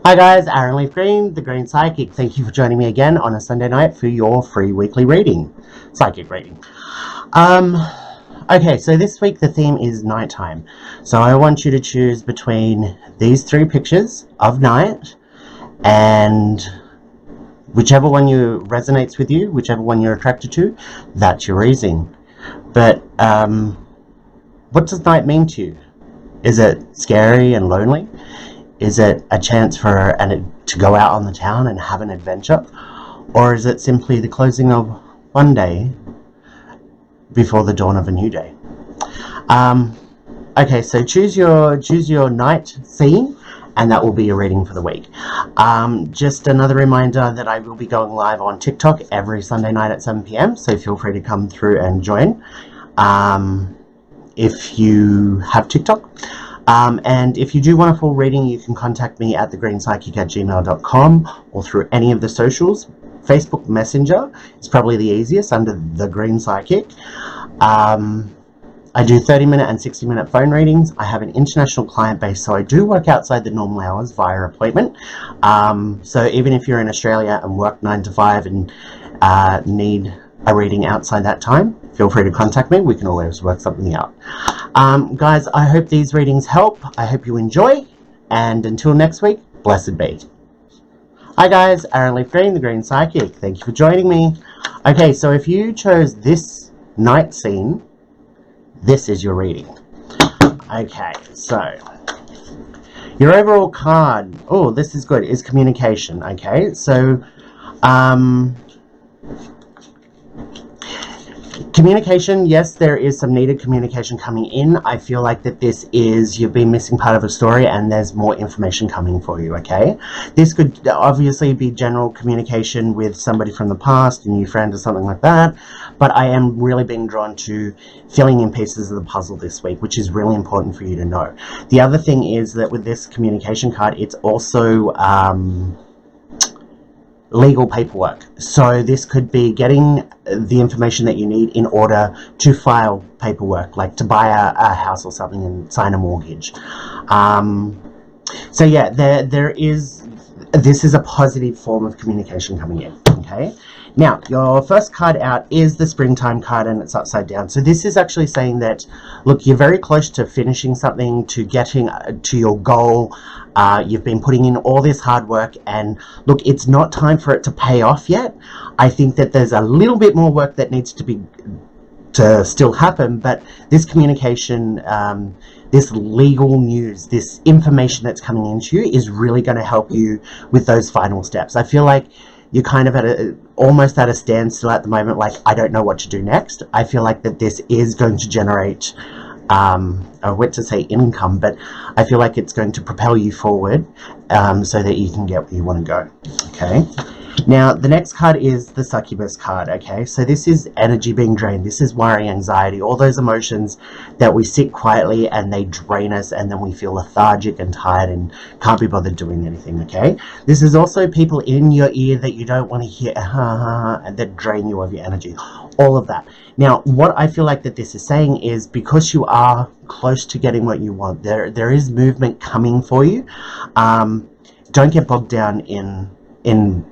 Hi guys, Aaron Leaf Green, the Green Psychic. Thank you for joining me again on a Sunday night for your free weekly reading, psychic reading. Okay, so this week the theme is nighttime. So I want you to choose between these three pictures of night and whichever one resonates with you, whichever one you're attracted to, that's your reading. But what does night mean to you? Is it scary and lonely? Is it a chance to go out on the town and have an adventure? Or is it simply the closing of one day before the dawn of a new day? Okay, so choose your night theme, and that will be your reading for the week. Just another reminder that I will be going live on TikTok every Sunday night at 7 p.m, so feel free to come through and join if you have TikTok. And if you do want a full reading, you can contact me at thegreenspsychic@gmail.com or through any of the socials. Facebook Messenger is probably the easiest under The Green Psychic. I do 30-minute and 60-minute phone readings. I have an international client base, so I do work outside the normal hours via appointment. So even if you're in Australia and work 9 to 5 and need a reading outside that time, feel free to contact me. We can always work something out. Guys, I hope these readings help. I hope you enjoy. And until next week, blessed be. Hi guys, Aaron Leaf Green, the Green Psychic. Thank you for joining me. Okay, so if you chose this night scene, this is your reading. Okay, so your overall card, oh, this is good, is communication. Okay, so communication, yes, there is some needed communication coming in. I feel like that this is, you've been missing part of a story and there's more information coming for you, okay? This could obviously be general communication with somebody from the past, a new friend or something like that, but I am really being drawn to filling in pieces of the puzzle this week, which is really important for you to know. The other thing is that with this communication card, it's also legal paperwork. So this could be getting the information that you need in order to file paperwork, like to buy a house or something and sign a mortgage. So yeah, this is a positive form of communication coming in, okay? Now, your first card out is the springtime card, and it's upside down. So this is actually saying that, look, you're very close to finishing something, to getting to your goal. You've been putting in all this hard work, and look, it's not time for it to pay off yet. I think that there's a little bit more work that needs to still happen, but this communication, this legal news, this information that's coming into you is really going to help you with those final steps. I feel like you're kind of almost at a standstill at the moment, like, I don't know what to do next. I feel like that this is going to generate, I went to say income, but I feel like it's going to propel you forward so that you can get where you want to go, okay? Now, the next card is the succubus card, okay? So this is energy being drained. This is worry, anxiety, all those emotions that we sit quietly and they drain us, and then we feel lethargic and tired and can't be bothered doing anything, okay? This is also people in your ear that you don't want to hear, and that drain you of your energy, all of that. Now, what I feel like that this is saying is, because you are close to getting what you want, there is movement coming for you. Don't get bogged down in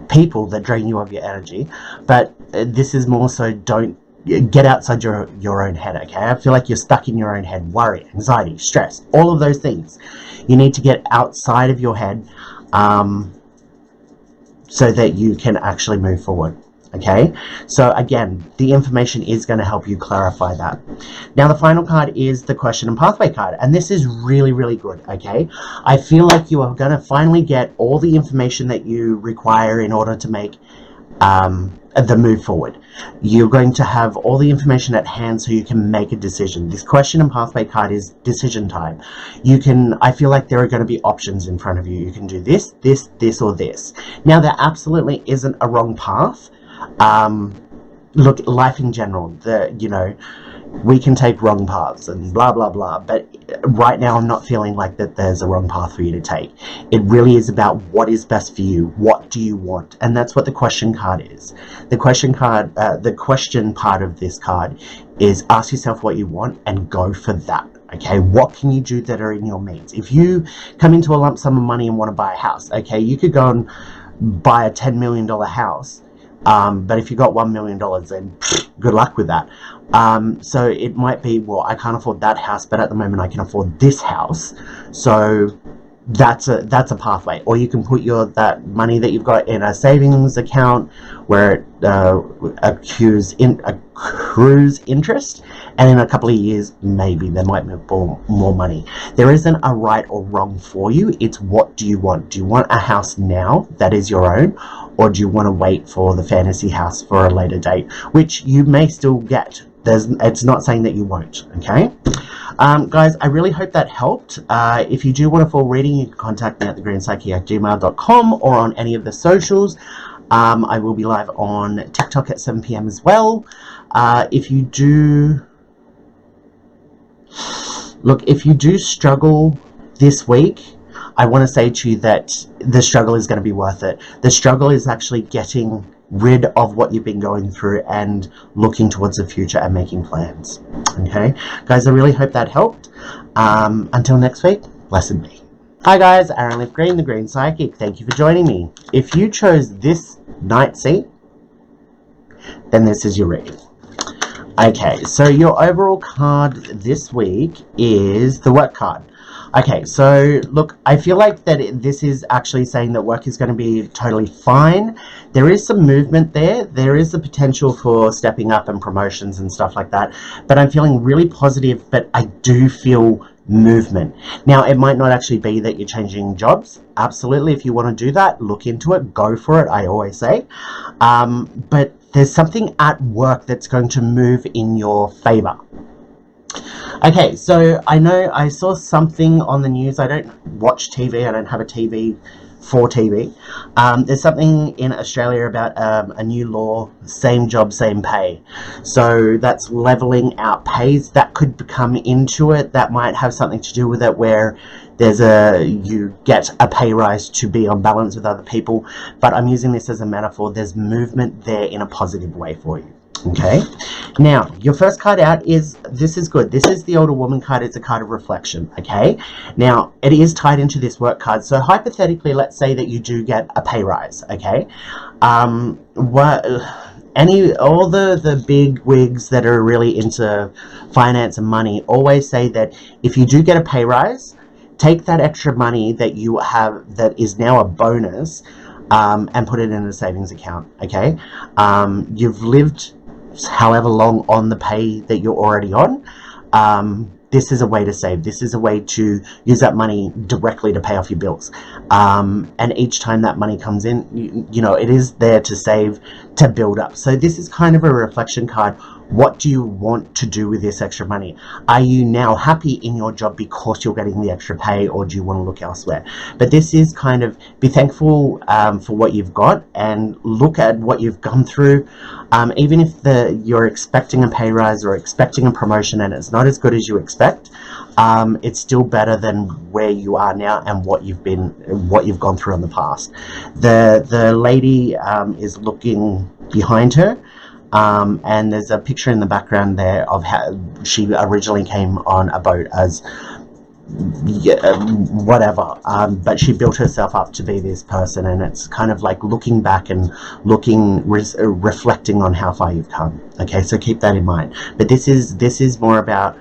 people that drain you of your energy, but this is more so, don't get outside your own head, okay? I feel like you're stuck in your own head. Worry, anxiety, stress, all of those things. You need to get outside of your head so that you can actually move forward, okay? So again, the information is going to help you clarify that. Now, the final card is the question and pathway card, and this is really, really good, okay? I feel like you are going to finally get all the information that you require in order to make the move forward. You're going to have all the information at hand so you can make a decision. This question and pathway card is decision time. I feel like there are going to be options in front of you. You can do this, this, this, or this. Now, there absolutely isn't a wrong path. Look, life in general, we can take wrong paths and blah blah blah, but right now I'm not feeling like that there's a wrong path for you to take. It really is about what is best for you. What do you want? And that's what the question card is. The question part of this card is, ask yourself what you want and go for that, Okay, what can you do that are in your means? If you come into a lump sum of money and want to buy a house, okay, you could go and buy a $10 million house. But if you got $1 million, then good luck with that. So it might be, well, I can't afford that house, but at the moment I can afford this house. So that's a pathway. Or you can put that money that you've got in a savings account where it accrues interest, and in a couple of years maybe there might be more money. There isn't a right or wrong for you. It's what do you want? Do you want a house now that is your own, or do you want to wait for the fantasy house for a later date, which you may still get? It's not saying that you won't. Okay, guys, I really hope that helped. If you do want a full reading, you can contact me at thegreenspsyche@gmail.com or on any of the socials. I will be live on TikTok at 7 p.m. as well. If you do struggle this week, I want to say to you that the struggle is going to be worth it. The struggle is actually getting rid of what you've been going through and looking towards the future and making plans. Okay, guys, I really hope that helped. Until next week, blessed be. Hi guys, Aaron Leaf Green, the Green Psychic. Thank you for joining me. If you chose this night seat, then this is your reading. Okay, so your overall card this week is the work card. Okay, so look, I feel like that this is actually saying that work is going to be totally fine. There is some movement there. There is the potential for stepping up and promotions and stuff like that. But I'm feeling really positive, but I do feel movement. Now, it might not actually be that you're changing jobs. Absolutely, if you want to do that, look into it, go for it, I always say. But there's something at work that's going to move in your favor. Okay, so I know I saw something on the news. I don't watch TV. I don't have a TV for TV. There's something in Australia about a new law, same job, same pay. So that's leveling out pays. That could come into it. That might have something to do with it, where you get a pay rise to be on balance with other people. But I'm using this as a metaphor. There's movement there in a positive way for you. Okay, now your first card out this is good. This is the older woman card. It's a card of reflection. Okay, now it is tied into this work card. So hypothetically, let's say that you do get a pay rise. Okay, all the big wigs that are really into finance and money always say that if you do get a pay rise, take that extra money that you have that is now a bonus, and put it in a savings account. Okay, you've lived however long on the pay that you're already on. This is a way to save. This is a way to use that money directly to pay off your bills. And each time that money comes in, you know, it is there to save, to build up. So this is kind of a reflection card. What do you want to do with this extra money? Are you now happy in your job because you're getting the extra pay, or do you want to look elsewhere? But this is kind of, be thankful for what you've got and look at what you've gone through. Even if you're expecting a pay rise or expecting a promotion and it's not as good as you expect, it's still better than where you are now and what you've gone through in the past. The lady is looking behind her. And there's a picture in the background there of how she originally came on a boat as whatever, but she built herself up to be this person, and it's kind of like looking back and reflecting on how far you've come. Okay, so keep that in mind. But this is more about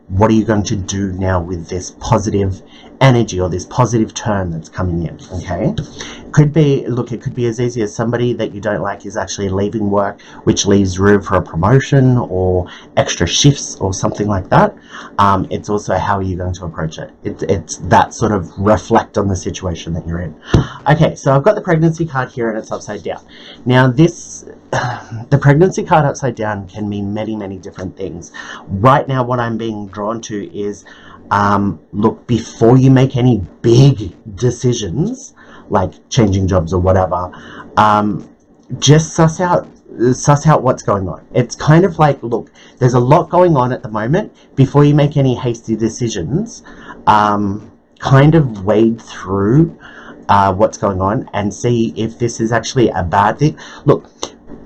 what are you going to do now with this positive energy or this positive turn that's coming in. Okay, it could be as easy as somebody that you don't like is actually leaving work, which leaves room for a promotion or extra shifts or something like that. It's also how are you going to approach it. It's that sort of reflect on the situation that you're in. Okay, so I've got the pregnancy card here and it's upside down. Now the pregnancy card upside down can mean many, many different things. Right now what I'm being drawn to is look, before you make any big decisions like changing jobs or whatever, just suss out what's going on. It's kind of like, look, there's a lot going on at the moment. Before you make any hasty decisions, kind of wade through what's going on and see if this is actually a bad thing. Look,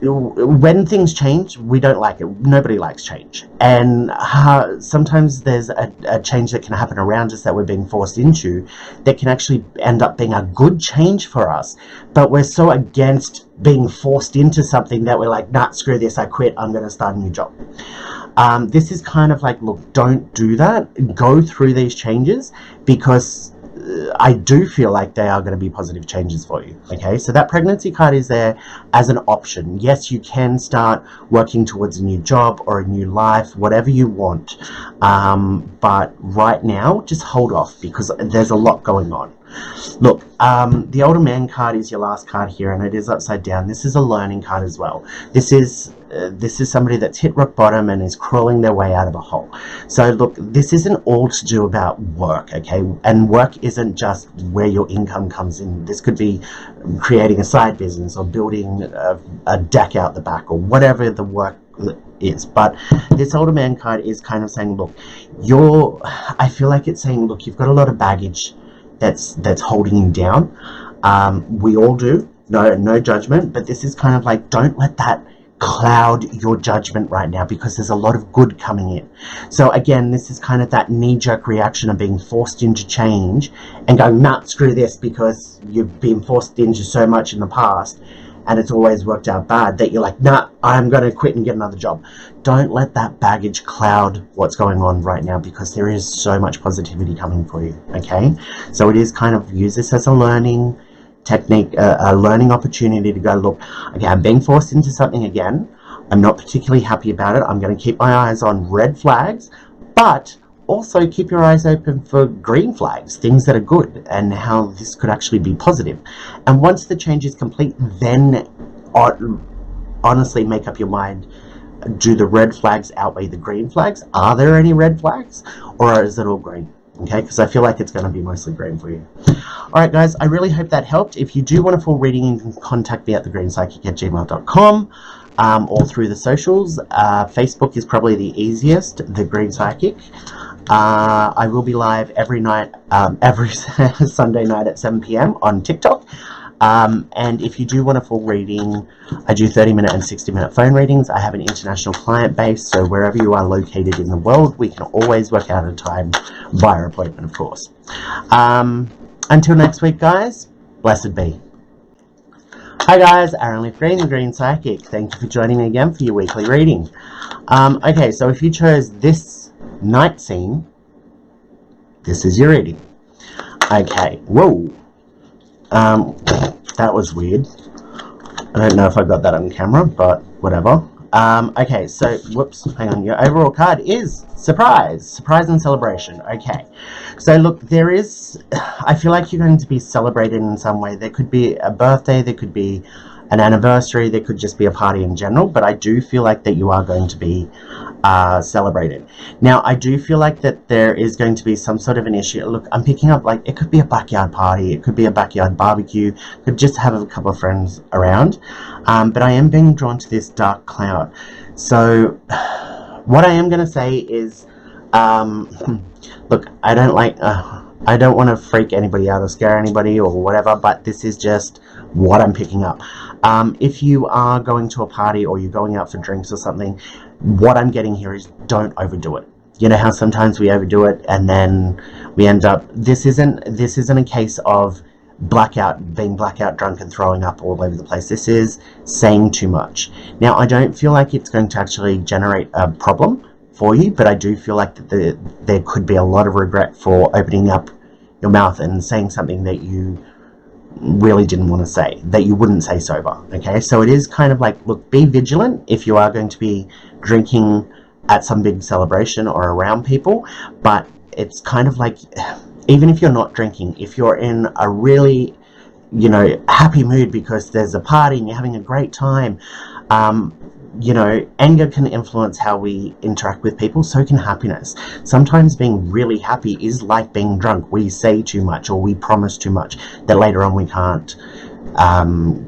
when things change, we don't like it. Nobody likes change. And sometimes there's a change that can happen around us that we're being forced into that can actually end up being a good change for us. But we're so against being forced into something that we're like, nah, screw this, I quit, I'm going to start a new job. This is kind of like, look, don't do that. Go through these changes, because I do feel like they are going to be positive changes for you. Okay, so that pregnancy card is there as an option. Yes, you can start working towards a new job or a new life, whatever you want. But right now, just hold off, because there's a lot going on. Look, the older man card is your last card here, and it is upside down. This is a learning card as well. This is somebody that's hit rock bottom and is crawling their way out of a hole. So look, this isn't all to do about work, okay? And work isn't just where your income comes in. This could be creating a side business or building a deck out the back or whatever the work is. But this older man card is kind of saying, look, I feel like it's saying, look, you've got a lot of baggage that's holding you down. We all do. No judgment, but this is kind of like, don't let that cloud your judgment right now, because there's a lot of good coming in. So again, this is kind of that knee-jerk reaction of being forced into change and going, nah, screw this, because you've been forced into so much in the past and it's always worked out bad, that you're like, nah, I'm going to quit and get another job. Don't let that baggage cloud what's going on right now, because there is so much positivity coming for you. Okay, so it is kind of, use this as a learning technique, a learning opportunity to go, look, okay, I'm being forced into something again. I'm not particularly happy about it. I'm going to keep my eyes on red flags, but also keep your eyes open for green flags, things that are good, and how this could actually be positive. And once the change is complete, then honestly make up your mind. Do the red flags outweigh the green flags? Are there any red flags, or is it all green? Okay, because I feel like it's going to be mostly green for you. Alright guys, I really hope that helped. If you do want a full reading, you can contact me at thegreenspsychic@gmail.com, or through the socials. Facebook is probably the easiest, The Green Psychic. I will be live every night, every Sunday night at 7 PM on TikTok. And if you do want a full reading, I do 30-minute and 60-minute phone readings. I have an international client base, so wherever you are located in the world, we can always work out a time via appointment, of course. Until next week, guys, blessed be. Hi guys, Aaron Leaf Green, the Green Psychic. Thank you for joining me again for your weekly reading. Okay, so if you chose this night scene, this is your reading. Okay, whoa. That was weird. I don't know if I got that on camera, but whatever. Okay, so, whoops, hang on. Your overall card is surprise. Surprise and celebration. Okay. So, look, there is, I feel like you're going to be celebrated in some way. There could be a birthday, there could be an anniversary, there could just be a party in general, but I do feel like that you are going to be celebrated. Now, I do feel like that there is going to be some sort of an issue. Look, I'm picking up, like, it could be a backyard party, it could be a backyard barbecue, could just have a couple of friends around, but I am being drawn to this dark cloud. So, what I am going to say is, look, I don't want to freak anybody out or scare anybody or whatever, but this is just what I'm picking up. If you are going to a party or you're going out for drinks or something, what I'm getting here is don't overdo it. You know how sometimes we overdo it and then we end up, this isn't a case of being blackout drunk and throwing up all over the place. This is saying too much. Now, I don't feel like it's going to actually generate a problem for you, but I do feel like that there could be a lot of regret for opening up your mouth and saying something that you really didn't want to say, that you wouldn't say sober. Okay, so it is kind of like, look, be vigilant if you are going to be drinking at some big celebration or around people, but it's kind of like, even if you're not drinking, if you're in a really, you know, happy mood because there's a party and you're having a great time, you know, anger can influence how we interact with people, so can happiness. Sometimes being really happy is like being drunk. We say too much or we promise too much that later on we can't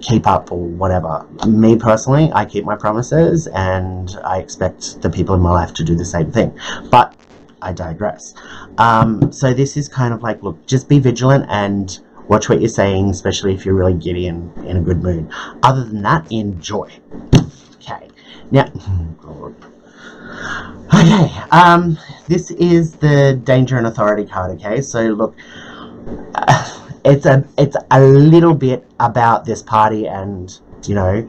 keep up or whatever. Me personally, I keep my promises and I expect the people in my life to do the same thing. But I digress. So this is kind of like, look, just be vigilant and watch what you're saying, especially if you're really giddy and in a good mood. Other than that, enjoy. Now, okay, this is the danger and authority card, okay? So look, it's a little bit about this party, and, you know,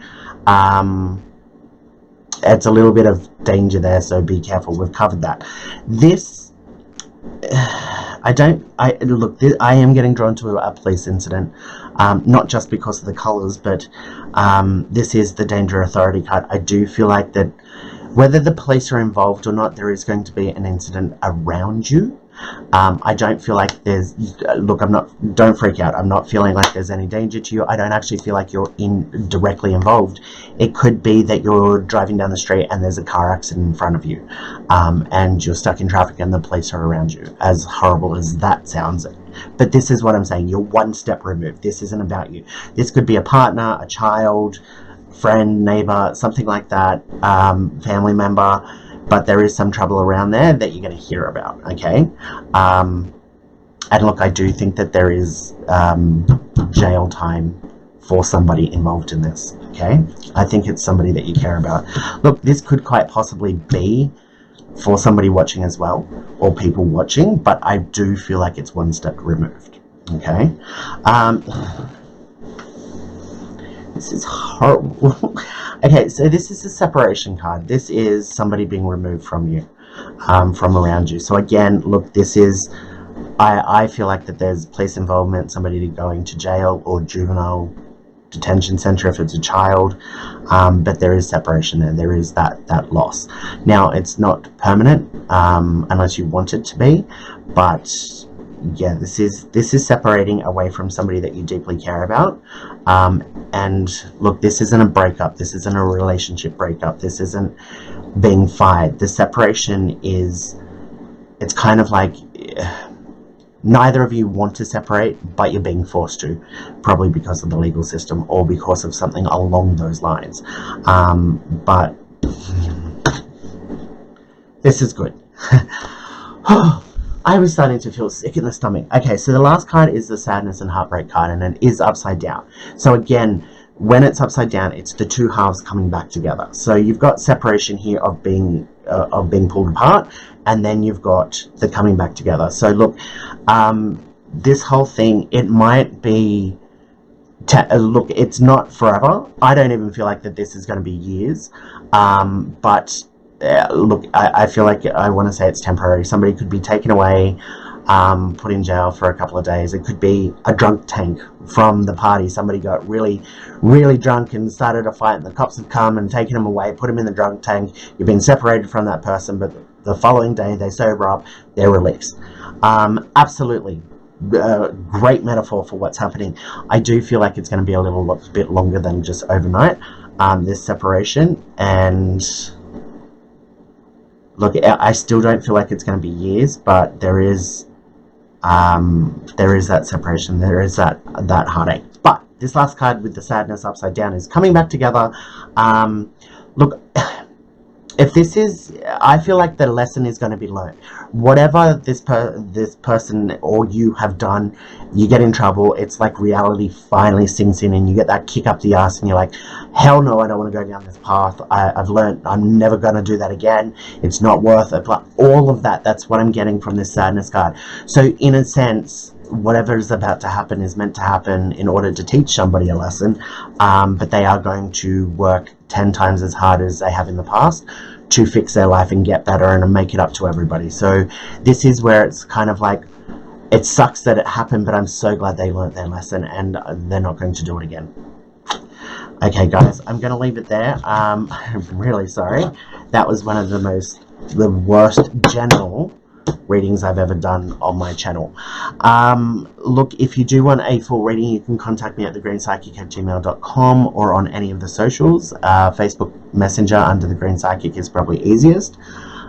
it's a little bit of danger there, so be careful. We've covered that. This, I am getting drawn to a police incident, not just because of the colours, but this is the danger authority card. I do feel like that whether the police are involved or not, there is going to be an incident around you. I don't feel like there's, look, don't freak out. I'm not feeling like there's any danger to you. I don't actually feel like you're directly involved. It could be that you're driving down the street and there's a car accident in front of you, and you're stuck in traffic and the police are around you, as horrible as that sounds. But this is what I'm saying. You're one step removed. This isn't about you. This could be a partner, a child, friend, neighbor, something like that, family member. But there is some trouble around there that you're going to hear about, okay? And look, I do think that there is jail time for somebody involved in this, okay? I think it's somebody that you care about. Look, this could quite possibly be for somebody watching as well, or people watching, but I do feel like it's one step removed, okay? This is horrible. Okay, so this is a separation card. This is somebody being removed from you, from around you. So again, look, this is, I feel like that there's police involvement, somebody going to jail or juvenile detention center if it's a child, but there is separation there. There is that loss. Now, it's not permanent, unless you want it to be, but yeah, this is separating away from somebody that you deeply care about. And look, this isn't a breakup. This isn't a relationship breakup. This isn't being fired. The separation is, it's kind of like neither of you want to separate, but you're being forced to, probably because of the legal system or because of something along those lines. But this is good. I was starting to feel sick in the stomach. Okay, so the last card is the sadness and heartbreak card, and it is upside down. So again, when it's upside down, it's the two halves coming back together. So you've got separation here of being pulled apart, and then you've got the coming back together. So look, this whole thing, it might be, look, it's not forever. I don't even feel like that this is going to be years, but look, I feel like I want to say it's temporary. Somebody could be taken away, put in jail for a couple of days. It could be a drunk tank from the party. Somebody got really, really drunk and started a fight, and the cops have come and taken them away, put them in the drunk tank. You've been separated from that person, but the following day they sober up, they're released. Absolutely. Great metaphor for what's happening. I do feel like it's going to be a little bit longer than just overnight, this separation. And look, I still don't feel like it's going to be years, but there is that separation, there is that heartache. But this last card with the sadness upside down is coming back together. Look, if this is, I feel like the lesson is going to be learned. Whatever this person or you have done, you get in trouble. It's like reality finally sinks in, and you get that kick up the ass, and you're like, hell no, I don't want to go down this path. I've learned I'm never going to do that again. It's not worth it. But all of that, that's what I'm getting from this sadness card. So in a sense, whatever is about to happen is meant to happen in order to teach somebody a lesson, but they are going to work 10 times as hard as they have in the past to fix their life and get better and make it up to everybody. So this is where it's kind of like, it sucks that it happened, but I'm so glad they learned their lesson, and they're not going to do it again. Okay guys, I'm going to leave it there. I'm really sorry. That was one of the worst general readings I've ever done on my channel. Look, if you do want a full reading, you can contact me at thegreenspsychic@gmail.com or on any of the socials. Facebook Messenger under The Green Psychic is probably easiest.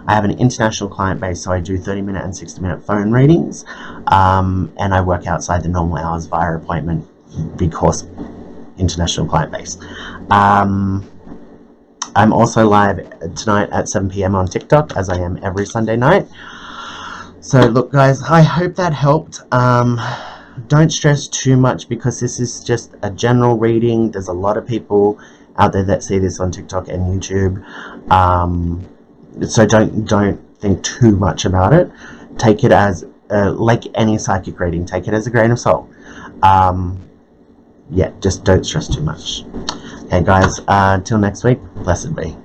I have an international client base, so I do 30-minute and 60-minute phone readings, and I work outside the normal hours via appointment because international client base. I'm also live tonight at 7 p.m. on TikTok, as I am every Sunday night. So look guys, I hope that helped. Don't stress too much, because this is just a general reading. There's a lot of people out there that see this on TikTok and YouTube. So don't think too much about it. Take it as like any psychic reading. Take it as a grain of salt. Yeah, just don't stress too much. Okay, guys. Until next week. Blessed be.